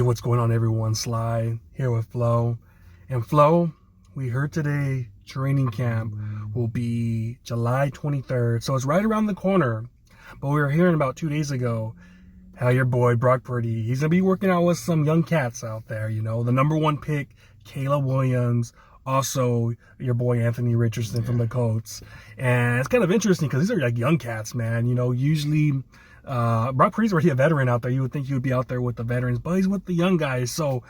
what's going on, everyone? Sly here with Flo. And Flo, we heard today training camp will be July 23rd. So it's right around the corner. But we were hearing about 2 days ago how your boy, Brock Purdy, he's going to be working out with some young cats out there. You know, the number one pick, Caleb Williams. Also, your boy, Anthony Richardson from the Colts. And it's kind of interesting because these are like young cats, man. You know, usually Brock Purdy's already a veteran out there. You would think he would be out there with the veterans, but he's with the young guys. So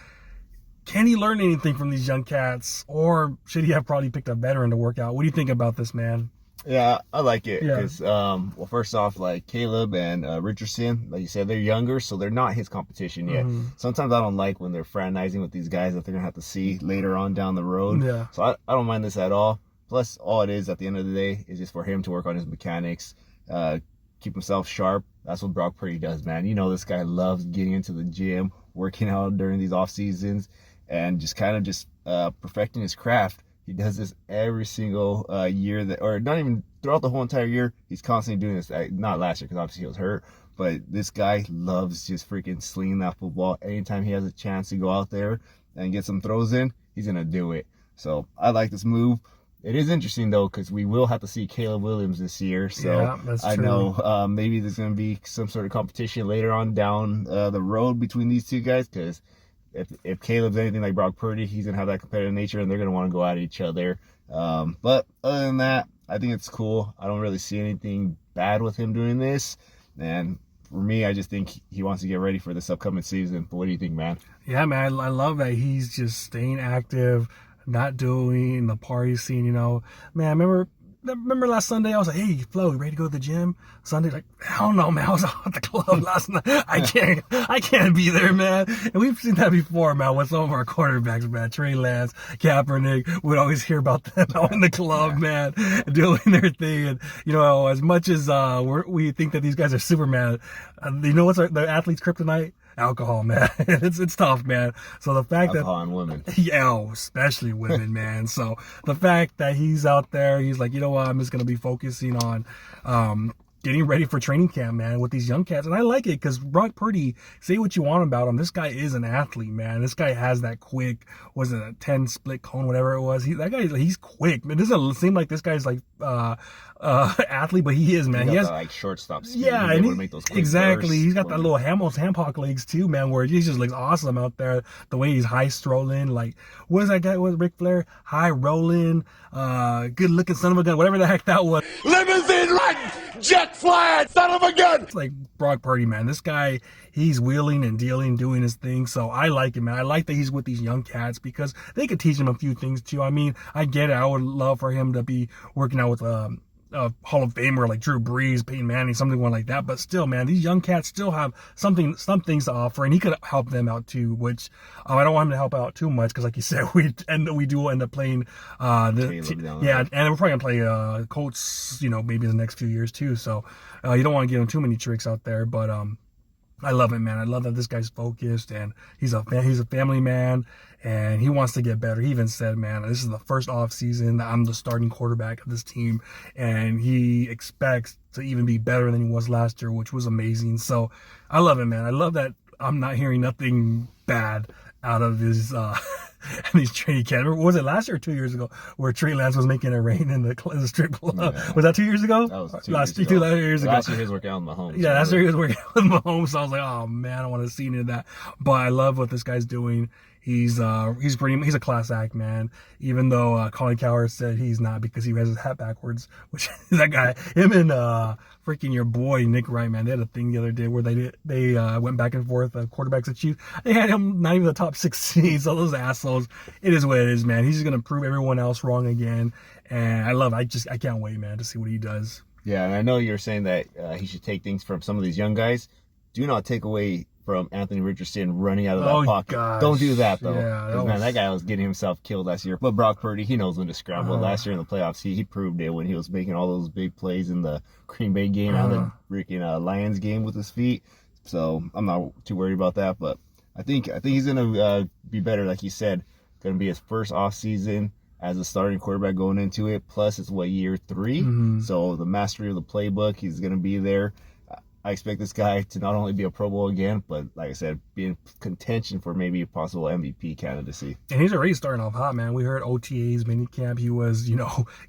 can he learn anything from these young cats, or should he have probably picked a veteran to work out? What do you think about this, man? Yeah, I like it because, well, first off, like Caleb and Richardson, like you said, they're younger, so they're not his competition yet. Sometimes I don't like when they're fraternizing with these guys that they're going to have to see later on down the road. Yeah. So I don't mind this at all. Plus, all it is at the end of the day is just for him to work on his mechanics, keep himself sharp. That's what Brock Purdy does, man. You know, this guy loves getting into the gym, working out during these off seasons, and just kind of perfecting his craft. He does this every single year, or not even throughout the whole entire year. He's constantly doing this. Not last year because obviously he was hurt, but this guy loves just freaking slinging that football. Anytime he has a chance to go out there and get some throws in, he's gonna do it. So I like this move. It is interesting though because we will have to see Caleb Williams this year. So yeah, that's true. I know maybe there's gonna be some sort of competition later on down the road between these two guys because. If Caleb's anything like Brock Purdy, he's going to have that competitive nature, and they're going to want to go at each other. But other than that, I think it's cool. I don't really see anything bad with him doing this. And for me, I just think he wants to get ready for this upcoming season. But what do you think, man? Yeah, man, I love that he's just staying active, not doing the party scene, you know. Man, remember last Sunday, I was like, hey, Flo, you ready to go to the gym? Sunday, like, hell no, man. I was out at the club last night. I can't be there, man. And we've seen that before, man, with some of our quarterbacks, man. Trey Lance, Kaepernick, we'd always hear about them out in the club, man, doing their thing. And, you know, as much as we think that these guys are Superman, you know what's the athlete's kryptonite? Alcohol, man. It's tough, man. So the fact alcohol and women. Yeah, especially women, man. So the fact that he's out there, he's like, you know what, I'm just going to be focusing on getting ready for training camp, man, with these young cats. And I like it because Brock Purdy, say what you want about him, this guy is an athlete, man. This guy has that quick, was it a 10 split cone, whatever it was. He's quick, man. It doesn't seem like this guy's like athlete, but he is, man. He has that, like shortstop speed. Yeah, and able to make those quick exactly. bursts. He's got that little handpock legs too, man, where he just looks awesome out there. The way he's high strolling, like, what is that guy with Ric Flair? High rolling, good looking son of a gun, whatever the heck that was. Limousine riding, jet flying, son of a gun. It's like Brock Purdy, man. This guy, he's wheeling and dealing, doing his thing. So I like it, man. I like that he's with these young cats because they could teach him a few things too. I mean, I get it. I would love for him to be working out with a Hall of Famer like Drew Brees, Peyton Manning, something like that. But still, man, these young cats still have some things to offer, and he could help them out too. Which I don't want him to help out too much because, like you said, we do end up playing and we're probably gonna play Colts, you know, maybe in the next few years too. So you don't want to give him too many tricks out there, but I love it, man. I love that this guy's focused and he's a family man and he wants to get better. He even said, man, this is the first off season that I'm the starting quarterback of this team, and he expects to even be better than he was last year, which was amazing. So I love it, man. I love that I'm not hearing nothing bad out of his these training camp. Was it last year or 2 years ago where Trey Lance was making it rain in the strip club? Yeah. Was that 2 years ago? That was two years ago. Last year he was working out with Mahomes. Yeah, last year he was working out with Mahomes. So I was like, oh man, I don't want to see any of that. But I love what this guy's doing. He's a class act, man. Even though Colin Cowherd said he's not because he has his hat backwards, which that guy, him and freaking your boy Nick Wright, man, they had a thing the other day where they went back and forth, quarterbacks and Chiefs. They had him not even the top 6 seeds. All those assholes. It is what it is, man. He's just gonna prove everyone else wrong again, and I love it. I can't wait, man, to see what he does. Yeah, and I know you're saying that he should take things from some of these young guys. Do not take away from Anthony Richardson running out of that pocket. Gosh. Don't do that, though. Yeah, man, that guy was getting himself killed last year. But Brock Purdy, he knows when to scramble. Last year in the playoffs, he proved it when he was making all those big plays in the Green Bay game and the freaking Lions game with his feet. So I'm not too worried about that. But I think he's going to be better, like you said. Going to be his first offseason as a starting quarterback going into it. Plus, it's year 3. So the mastery of the playbook, he's going to be there. I expect this guy to not only be a Pro Bowl again, but like I said, be in contention for maybe a possible MVP candidacy. And he's already starting off hot, man. We heard OTAs, minicamp. He was,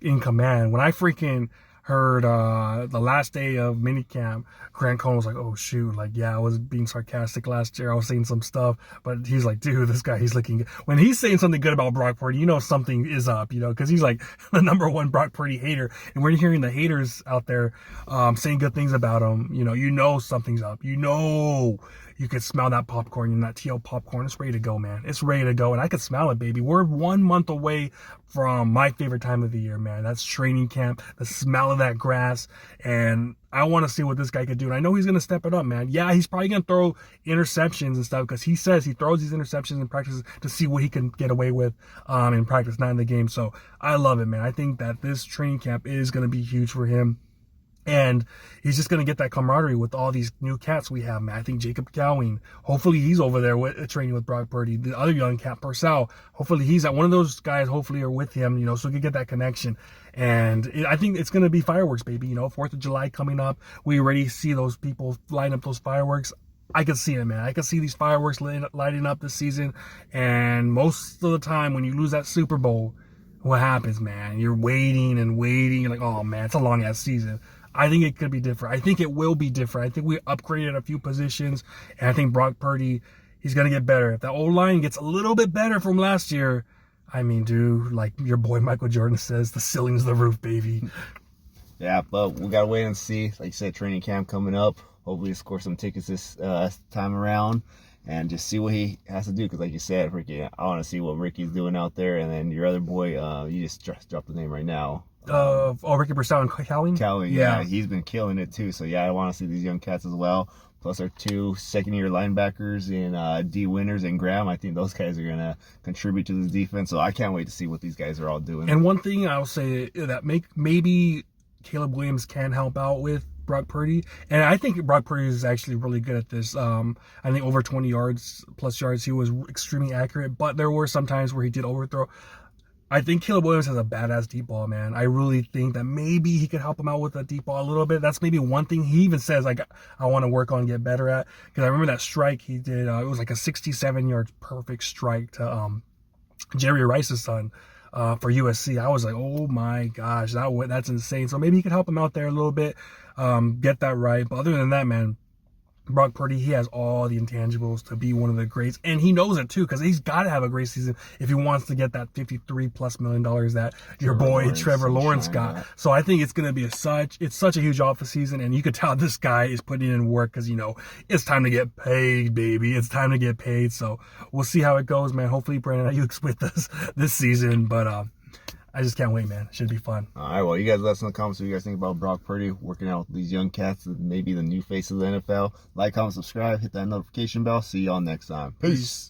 in command. When I freaking heard the last day of minicamp, Grant Cohn was like, oh, shoot. Like, yeah, I was being sarcastic last year. I was saying some stuff. But he's like, dude, this guy, he's looking good. When he's saying something good about Brock Purdy, something is up, because he's like the #1 Brock Purdy hater. And we're hearing the haters out there saying good things about him. Something's up. You could smell that popcorn and that TL popcorn. It's ready to go, man. It's ready to go. And I could smell it, baby. We're 1 month away from my favorite time of the year, man. That's training camp, the smell of that grass. And I want to see what this guy could do. And I know he's going to step it up, man. Yeah, he's probably going to throw interceptions and stuff because he says he throws these interceptions in practice to see what he can get away with in practice, not in the game. So I love it, man. I think that this training camp is going to be huge for him. And he's just going to get that camaraderie with all these new cats we have, man. I think Jacob Cowing, hopefully he's over there training with Brock Purdy. The other young cat, Purcell, hopefully he's at one of those guys, hopefully are with him, so he can get that connection. And I think it's going to be fireworks, baby. 4th of July coming up. We already see those people line up those fireworks. I can see it, man. I can see these fireworks lighting up this season. And most of the time when you lose that Super Bowl, what happens, man? You're waiting and waiting. You're like, oh, man, it's a long-ass season. I think it could be different. I think it will be different. I think we upgraded a few positions, and I think Brock Purdy, he's going to get better. If the O-line gets a little bit better from last year, I mean, dude, like your boy Michael Jordan says, the ceiling's the roof, baby. Yeah, but we got to wait and see. Like you said, training camp coming up. Hopefully score some tickets this time around and just see what he has to do. Because like you said, Ricky, I want to see what Ricky's doing out there. And then your other boy, you just dropped the name right now. Ricky Purcell and Cowing? Cowing, yeah, he's been killing it too. So yeah, I want to see these young cats as well. Plus our 2 second-year linebackers in D. Winters and Graham. I think those guys are gonna contribute to this defense. So I can't wait to see what these guys are all doing. And one thing I'll say that maybe Caleb Williams can help out with Brock Purdy, and I think Brock Purdy is actually really good at this. I think over 20 plus yards, he was extremely accurate. But there were some times where he did overthrow. I think Caleb Williams has a badass deep ball, man. I really think that maybe he could help him out with the deep ball a little bit. That's maybe one thing he even says, like, I want to work on, get better at. Because I remember that strike he did. It was like a 67-yard perfect strike to Jerry Rice's son for USC. I was like, oh my gosh, that's insane. So maybe he could help him out there a little bit, get that right. But other than that, man, Brock Purdy, he has all the intangibles to be one of the greats, and he knows it too, because he's got to have a great season if he wants to get that $53+ million that your boy Trevor Lawrence got. So I think it's going to be such a huge off season, and you could tell this guy is putting in work because it's time to get paid, baby. It's time to get paid. So we'll see how it goes, man. Hopefully Brandon Ayuk's with us this season, but I just can't wait, man. It should be fun. All right, well, you guys let us in the comments what you guys think about Brock Purdy working out with these young cats and maybe the new face of the NFL. Like, comment, subscribe, hit that notification bell. See y'all next time. Peace.